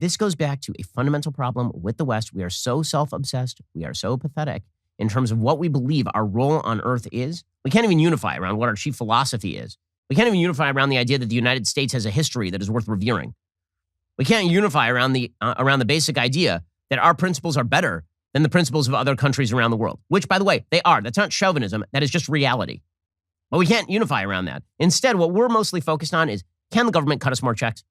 This goes back to a fundamental problem with the West. We are so self-obsessed. We are so pathetic in terms of what we believe our role on earth is. We can't even unify around what our chief philosophy is. We can't even unify around the idea that the United States has a history that is worth revering. We can't unify around the basic idea that our principles are better than the principles of other countries around the world, which, by the way, they are. That's not chauvinism. That is just reality. But we can't unify around that. Instead, what we're mostly focused on is, can the government cut us more checks?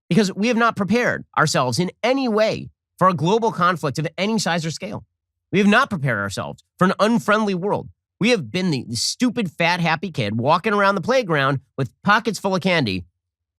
Because we have not prepared ourselves in any way for a global conflict of any size or scale. We have not prepared ourselves for an unfriendly world. We have been the stupid, fat, happy kid walking around the playground with pockets full of candy,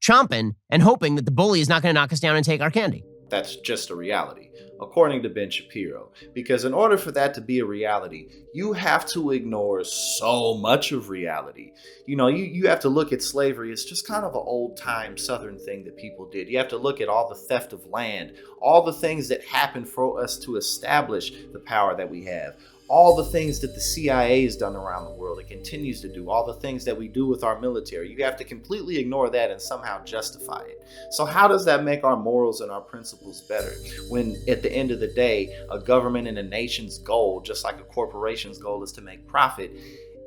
chomping and hoping that the bully is not going to knock us down and take our candy. That's just a reality, according to Ben Shapiro. Because in order for that to be a reality, you have to ignore so much of reality. You have to look at slavery as just kind of an old-time Southern thing that people did. You have to look at all the theft of land, all the things that happened for us to establish the power that we have, all the things that the CIA has done around the world, it continues to do, all the things that we do with our military. You have to completely ignore that and somehow justify it. So how does that make our morals and our principles better when at the end of the day, a government and a nation's goal, just like a corporation's goal is to make profit,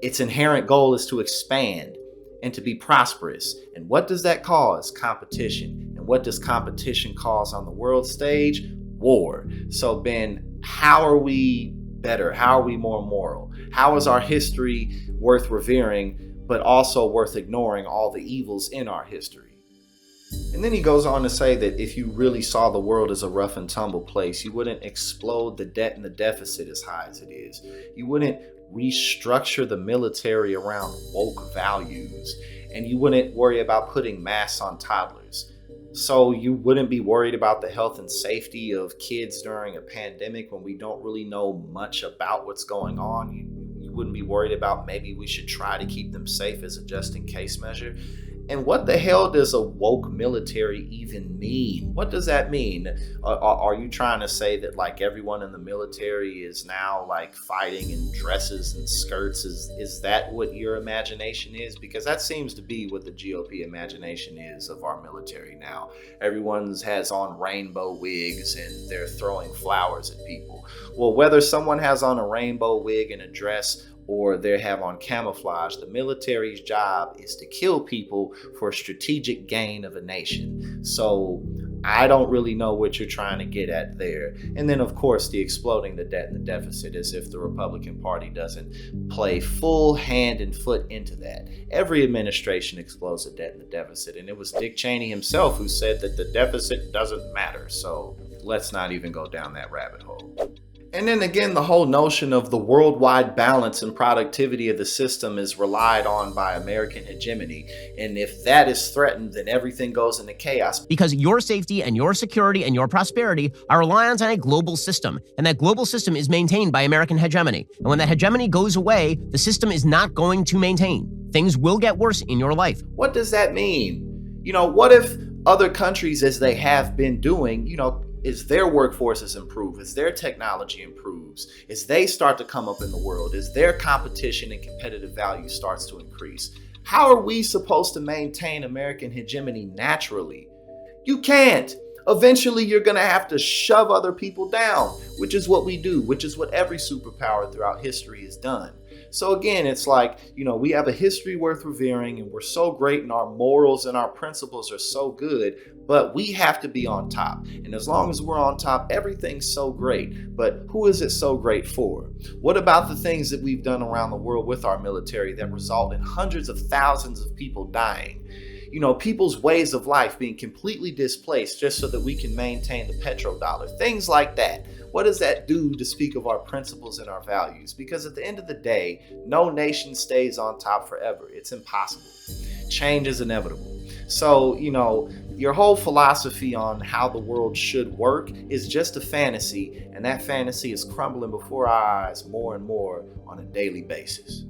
its inherent goal is to expand and to be prosperous. And what does that cause? Competition. And what does competition cause on the world stage? War. So Ben, how are we better? How are we more moral? How is our history worth revering, but also worth ignoring all the evils in our history? And then he goes on to say that if you really saw the world as a rough and tumble place, you wouldn't explode the debt and the deficit as high as it is. You wouldn't restructure the military around woke values, and you wouldn't worry about putting masks on toddlers. So you wouldn't be worried about the health and safety of kids during a pandemic when we don't really know much about what's going on. You wouldn't be worried about maybe we should try to keep them safe as a just in case measure. And what the hell does a woke military even mean? What does that mean? Are you trying to say that like everyone in the military is now like fighting in dresses and skirts? Is that what your imagination is? Because that seems to be what the GOP imagination is of our military now. Everyone has on rainbow wigs and they're throwing flowers at people. Well, whether someone has on a rainbow wig and a dress or they have on camouflage, the military's job is to kill people for strategic gain of a nation. So I don't really know what you're trying to get at there. And then, of course, the exploding the debt and the deficit, as if the Republican Party doesn't play full hand and foot into that. Every administration explodes the debt and the deficit. And it was Dick Cheney himself who said that the deficit doesn't matter. So let's not even go down that rabbit hole. And then again, the whole notion of the worldwide balance and productivity of the system is relied on by American hegemony. And if that is threatened, then everything goes into chaos. Because your safety and your security and your prosperity are reliant on a global system. And that global system is maintained by American hegemony. And when that hegemony goes away, the system is not going to maintain. Things will get worse in your life. What does that mean? What if other countries, as they have been doing, as their workforces improve, as their technology improves, as they start to come up in the world, as their competition and competitive value starts to increase, how are we supposed to maintain American hegemony naturally? You can't. Eventually, you're going to have to shove other people down, which is what we do, which is what every superpower throughout history has done. So again, it's like, we have a history worth revering and we're so great and our morals and our principles are so good, but we have to be on top. And as long as we're on top, everything's so great. But who is it so great for? What about the things that we've done around the world with our military that result in hundreds of thousands of people dying? People's ways of life being completely displaced just so that we can maintain the petrodollar, things like that. What does that do to speak of our principles and our values? Because at the end of the day, no nation stays on top forever. It's impossible. Change is inevitable. So, your whole philosophy on how the world should work is just a fantasy, and that fantasy is crumbling before our eyes more and more on a daily basis.